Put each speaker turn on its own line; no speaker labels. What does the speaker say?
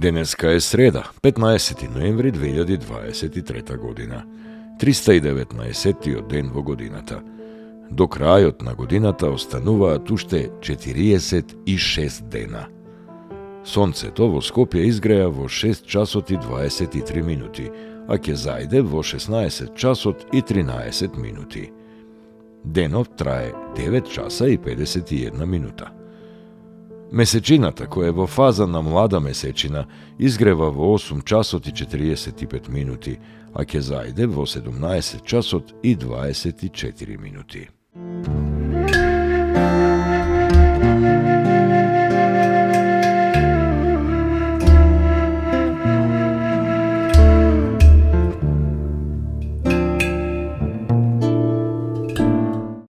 Денеска е среда, 15. ноември 2023 година. 319 ден во годината. До крајот на годината остануваат уште 46 дена. Сонцето во Скопје изгреа во 6 часот и 23 минути, а ќе зајде во 16 часот и 13 минути. Денот трае 9 часа и 51 минута. Месечината, која е во фаза на млада месечина, изгрева во 8 часот и 45 минути, а ќе зајде во 17 часот и 24 минути.